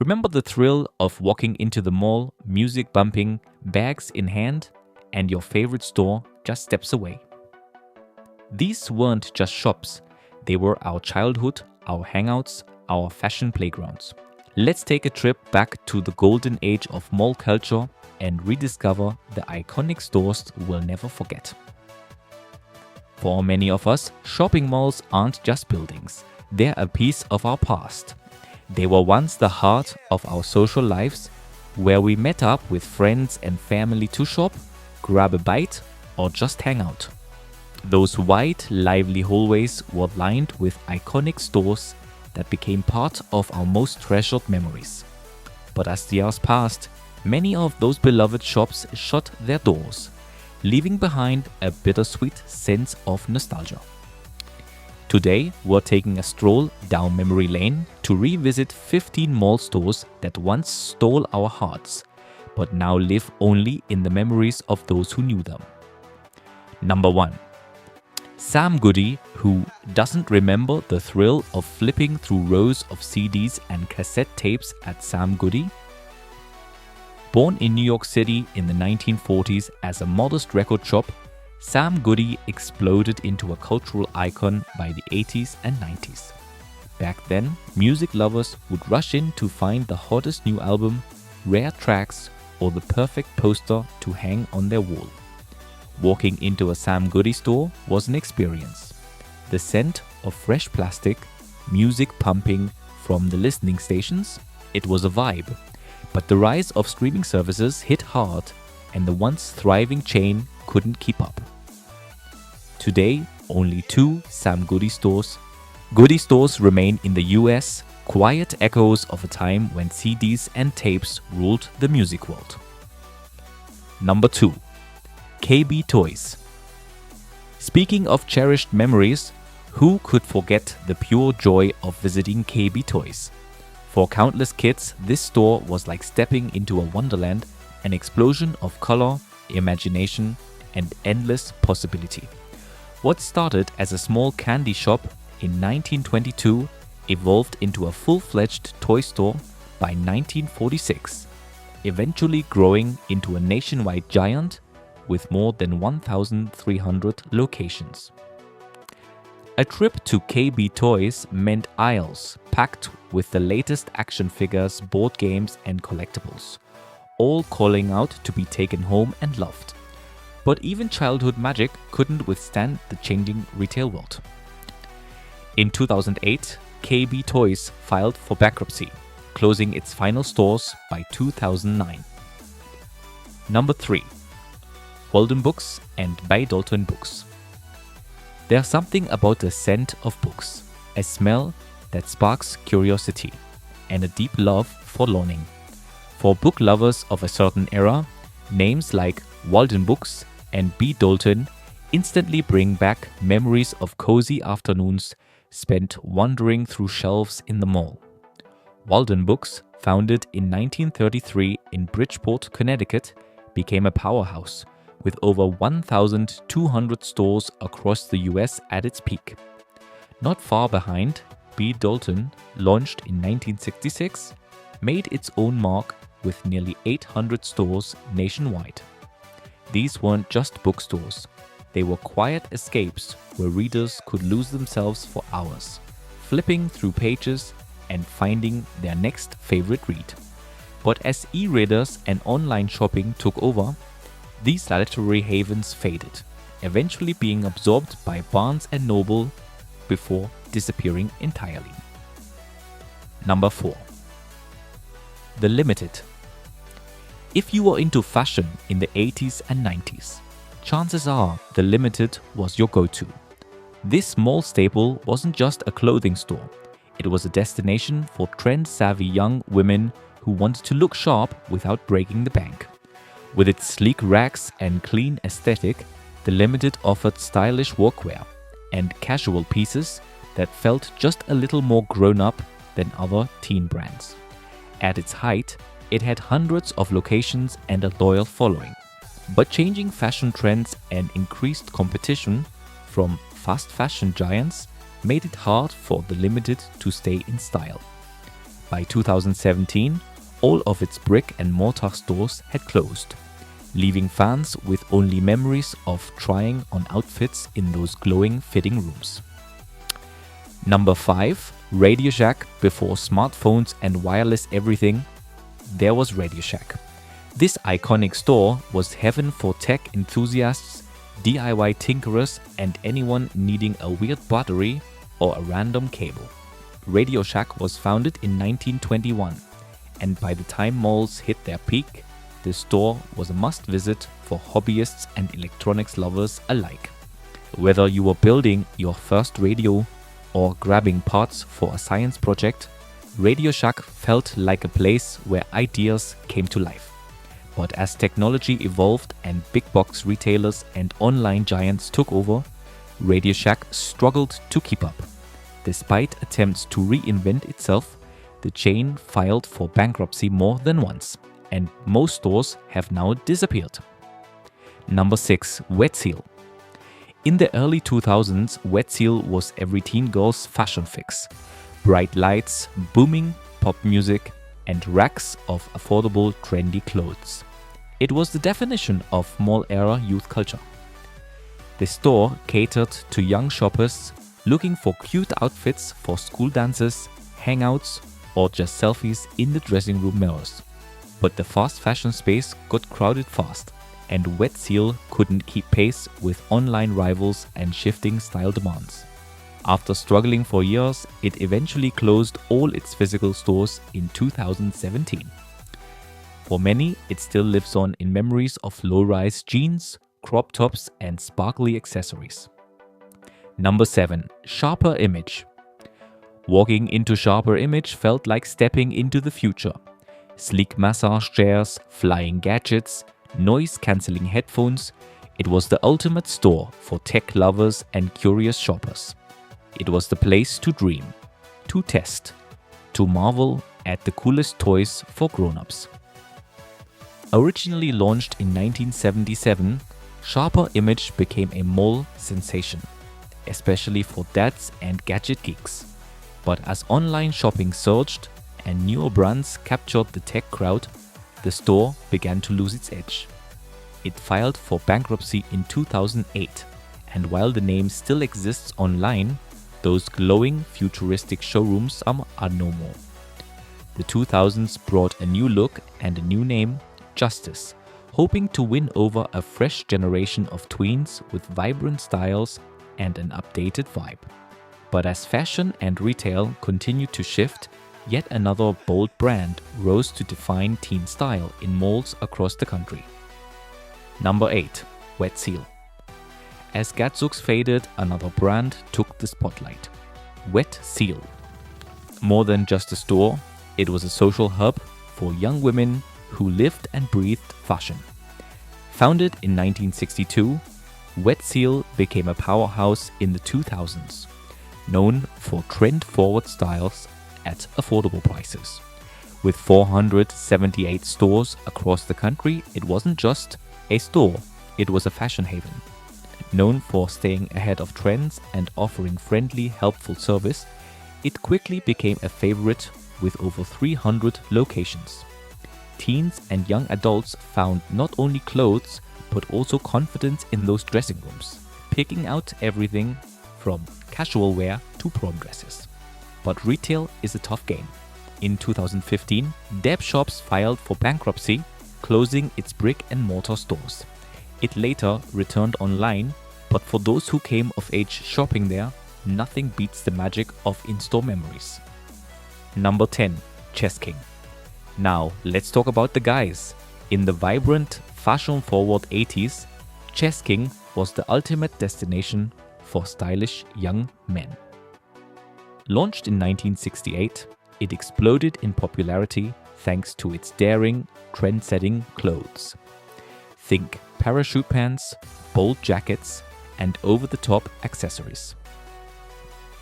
Remember the thrill of walking into the mall, music bumping, bags in hand, and your favorite store just steps away? These weren't just shops, they were our childhood, our hangouts, our fashion playgrounds. Let's take a trip back to the golden age of mall culture and rediscover the iconic stores we'll never forget. For many of us, shopping malls aren't just buildings, they're a piece of our past. They were once the heart of our social lives, where we met up with friends and family to shop, grab a bite, or just hang out. Those wide, lively hallways were lined with iconic stores that became part of our most treasured memories. But as the years passed, many of those beloved shops shut their doors, leaving behind a bittersweet sense of nostalgia. Today, we're taking a stroll down memory lane to revisit 15 mall stores that once stole our hearts, but now live only in the memories of those who knew them. Number 1. Sam Goody, who doesn't remember the thrill of flipping through rows of CDs and cassette tapes at Sam Goody? Born in New York City in the 1940s as a modest record shop, Sam Goody exploded into a cultural icon by the 80s and 90s. Back then, music lovers would rush in to find the hottest new album, rare tracks, or the perfect poster to hang on their wall. Walking into a Sam Goody store was an experience. The scent of fresh plastic, music pumping from the listening stations, it was a vibe. But the rise of streaming services hit hard, and the once thriving chain couldn't keep up. Today, only 2 Sam Goody stores remain in the US, quiet echoes of a time when CDs and tapes ruled the music world. Number 2. KB Toys. Speaking of cherished memories, who could forget the pure joy of visiting KB Toys? For countless kids, this store was like stepping into a wonderland, an explosion of color, imagination, and endless possibility. What started as a small candy shop in 1922 evolved into a full-fledged toy store by 1946, eventually growing into a nationwide giant with more than 1,300 locations. A trip to KB Toys meant aisles packed with the latest action figures, board games, and collectibles, all calling out to be taken home and loved. But even childhood magic couldn't withstand the changing retail world. In 2008, KB Toys filed for bankruptcy, closing its final stores by 2009. Number 3. Walden Books and Bay Dalton Books. There's something about the scent of books, a smell that sparks curiosity, and a deep love for learning. For book lovers of a certain era, names like Walden Books and B. Dalton instantly bring back memories of cozy afternoons spent wandering through shelves in the mall. Walden Books, founded in 1933 in Bridgeport, Connecticut, became a powerhouse, with over 1,200 stores across the US at its peak. Not far behind, B. Dalton, launched in 1966, made its own mark with nearly 800 stores nationwide. These weren't just bookstores, they were quiet escapes where readers could lose themselves for hours, flipping through pages and finding their next favorite read. But as e-readers and online shopping took over, these literary havens faded, eventually being absorbed by Barnes & Noble before disappearing entirely. Number 4. The Limited. If you were into fashion in the 80s and 90s, chances are The Limited was your go-to. This small staple wasn't just a clothing store, it was a destination for trend-savvy young women who wanted to look sharp without breaking the bank. With its sleek racks and clean aesthetic, The Limited offered stylish workwear and casual pieces that felt just a little more grown-up than other teen brands. At its height, it had hundreds of locations and a loyal following. But changing fashion trends and increased competition from fast fashion giants made it hard for The Limited to stay in style. By 2017, all of its brick and mortar stores had closed, leaving fans with only memories of trying on outfits in those glowing fitting rooms. Number 5. Radio Shack. Before smartphones and wireless everything, there was Radio Shack. This iconic store was heaven for tech enthusiasts, DIY tinkerers, and anyone needing a weird battery or a random cable. Radio Shack was founded in 1921, and by the time malls hit their peak, the store was a must-visit for hobbyists and electronics lovers alike. Whether you were building your first radio or grabbing parts for a science project, Radio Shack felt like a place where ideas came to life. But as technology evolved and big box retailers and online giants took over, Radio Shack struggled to keep up. Despite attempts to reinvent itself, the chain filed for bankruptcy more than once, and most stores have now disappeared. Number 6. Wet Seal. In the early 2000s, Wet Seal was every teen girl's fashion fix. Bright lights, booming pop music, and racks of affordable, trendy clothes. It was the definition of mall-era youth culture. The store catered to young shoppers looking for cute outfits for school dances, hangouts, or just selfies in the dressing room mirrors. But the fast fashion space got crowded fast, and Wet Seal couldn't keep pace with online rivals and shifting style demands. After struggling for years, it eventually closed all its physical stores in 2017. For many, it still lives on in memories of low-rise jeans, crop tops, and sparkly accessories. Number 7. Sharper Image. Walking into Sharper Image felt like stepping into the future. Sleek massage chairs, flying gadgets, noise-cancelling headphones. It was the ultimate store for tech lovers and curious shoppers. It was the place to dream, to test, to marvel at the coolest toys for grown-ups. Originally launched in 1977, Sharper Image became a mall sensation, especially for dads and gadget geeks. But as online shopping surged and newer brands captured the tech crowd, the store began to lose its edge. It filed for bankruptcy in 2008, and while the name still exists online, those glowing, futuristic showrooms are no more. The 2000s brought a new look and a new name, Justice, hoping to win over a fresh generation of tweens with vibrant styles and an updated vibe. But as fashion and retail continued to shift, yet another bold brand rose to define teen style in malls across the country. Number 8. Wet Seal. As Gadzooks faded, another brand took the spotlight. Wet Seal. More than just a store, it was a social hub for young women who lived and breathed fashion. Founded in 1962, Wet Seal became a powerhouse in the 2000s, known for trend-forward styles at affordable prices. With 478 stores across the country, it wasn't just a store, it was a fashion haven. Known for staying ahead of trends and offering friendly, helpful service, it quickly became a favorite with over 300 locations. Teens and young adults found not only clothes, but also confidence in those dressing rooms, picking out everything from casual wear to prom dresses. But retail is a tough game. In 2015, Deb Shops filed for bankruptcy, closing its brick and mortar stores. It later returned online, but for those who came of age shopping there, nothing beats the magic of in-store memories. Number 10. Chess King. Now, let's talk about the guys. In the vibrant, fashion-forward 80s, Chess King was the ultimate destination for stylish young men. Launched in 1968, it exploded in popularity thanks to its daring, trend-setting clothes. Think parachute pants, bold jackets, and over-the-top accessories.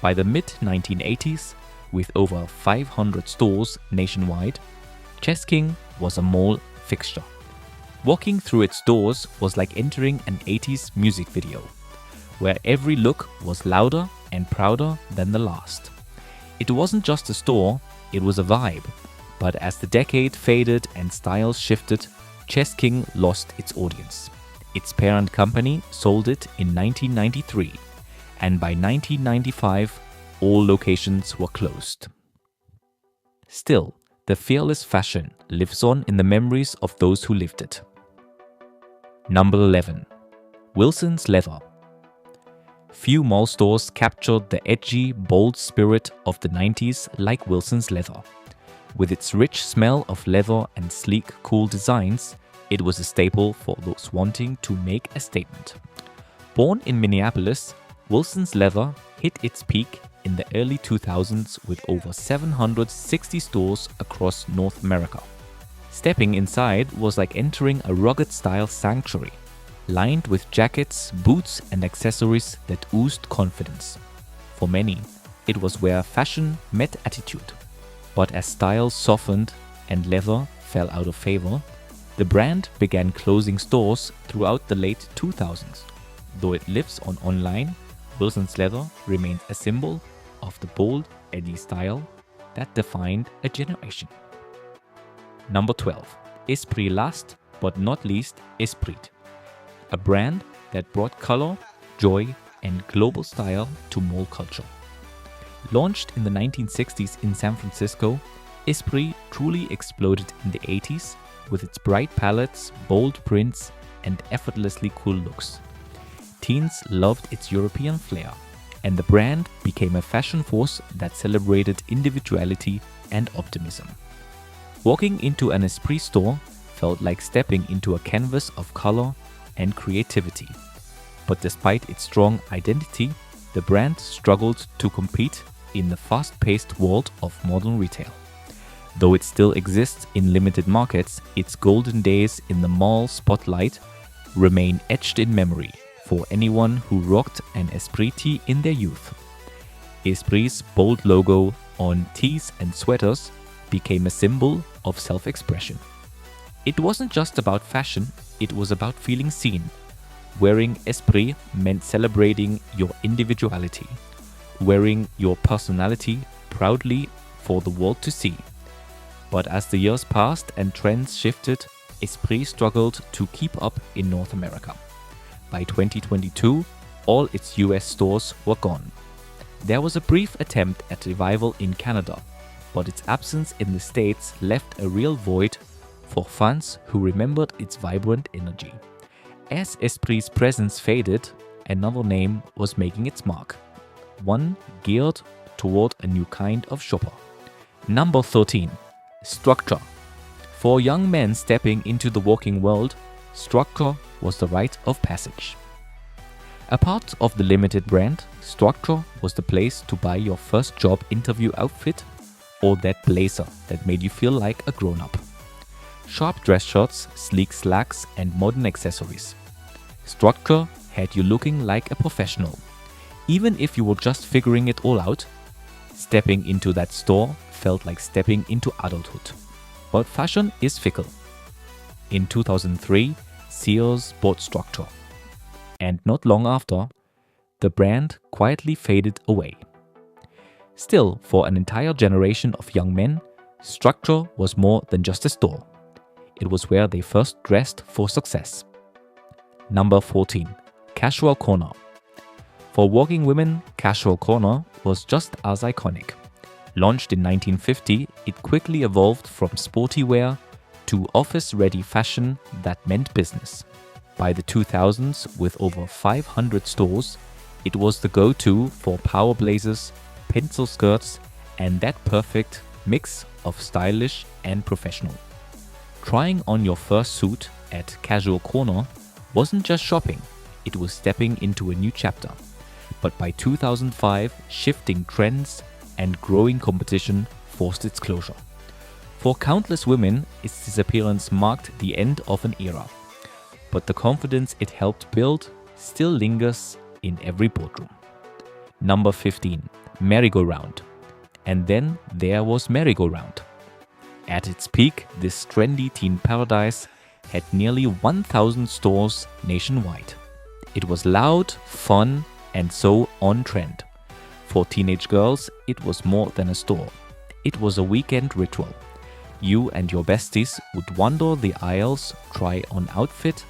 By the mid-1980s, with over 500 stores nationwide, Chess King was a mall fixture. Walking through its doors was like entering an 80s music video, where every look was louder and prouder than the last. It wasn't just a store, It was a vibe. But as the decade faded and styles shifted, Chess King lost its audience. Its parent company sold it in 1993, and by 1995, all locations were closed. Still, the fearless fashion lives on in the memories of those who lived it. Number 11. Wilson's Leather. Few mall stores captured the edgy, bold spirit of the 90s like Wilson's Leather. With its rich smell of leather and sleek, cool designs, it was a staple for those wanting to make a statement. Born in Minneapolis, Wilson's Leather hit its peak in the early 2000s with over 760 stores across North America. Stepping inside was like entering a rugged-style sanctuary, lined with jackets, boots, and accessories that oozed confidence. For many, it was where fashion met attitude. But as styles softened and leather fell out of favor, the brand began closing stores throughout the late 2000s. Though it lives on online, Wilson's Leather remains a symbol of the bold, edgy style that defined a generation. Number 12. Esprit last but not least Esprit. A brand that brought color, joy, and global style to mall culture. Launched in the 1960s in San Francisco, Esprit truly exploded in the 80s with its bright palettes, bold prints, and effortlessly cool looks. Teens loved its European flair, and the brand became a fashion force that celebrated individuality and optimism. Walking into an Esprit store felt like stepping into a canvas of color and creativity. But despite its strong identity, the brand struggled to compete in the fast-paced world of modern retail. Though it still exists in limited markets, its golden days in the mall spotlight remain etched in memory for anyone who rocked an Esprit tee in their youth. Esprit's bold logo on tees and sweaters became a symbol of self-expression. It wasn't just about fashion, it was about feeling seen. Wearing Esprit meant celebrating your individuality, wearing your personality proudly for the world to see. But as the years passed and trends shifted, Esprit struggled to keep up in North America. By 2022, all its US stores were gone. There was a brief attempt at revival in Canada, but its absence in the States left a real void for fans who remembered its vibrant energy. As Esprit's presence faded, another name was making its mark, one geared toward a new kind of shopper. Number 13. Structure. For young men stepping into the working world, structure was the rite of passage. A part of the limited brand, structure was the place to buy your first job interview outfit or that blazer that made you feel like a grown-up. Sharp dress shirts, sleek slacks, and modern accessories. Structure had you looking like a professional. Even if you were just figuring it all out, stepping into that store felt like stepping into adulthood. But fashion is fickle. In 2003, Sears bought Structure. And not long after, the brand quietly faded away. Still, for an entire generation of young men, Structure was more than just a store. It was where they first dressed for success. Number 14. Casual Corner. For working women, Casual Corner was just as iconic. Launched in 1950, it quickly evolved from sporty wear to office-ready fashion that meant business. By the 2000s, with over 500 stores, it was the go-to for power blazers, pencil skirts, and that perfect mix of stylish and professional. Trying on your first suit at Casual Corner wasn't just shopping, it was stepping into a new chapter. But by 2005, shifting trends and growing competition forced its closure. For countless women, its disappearance marked the end of an era. But the confidence it helped build still lingers in every boardroom. Number 15. Merry-Go-Round. And then there was Merry-Go-Round. At its peak, this trendy teen paradise had nearly 1,000 stores nationwide. It was loud, fun, and so on trend. For teenage girls, it was more than a store. It was a weekend ritual. You and your besties would wander the aisles, try on outfit,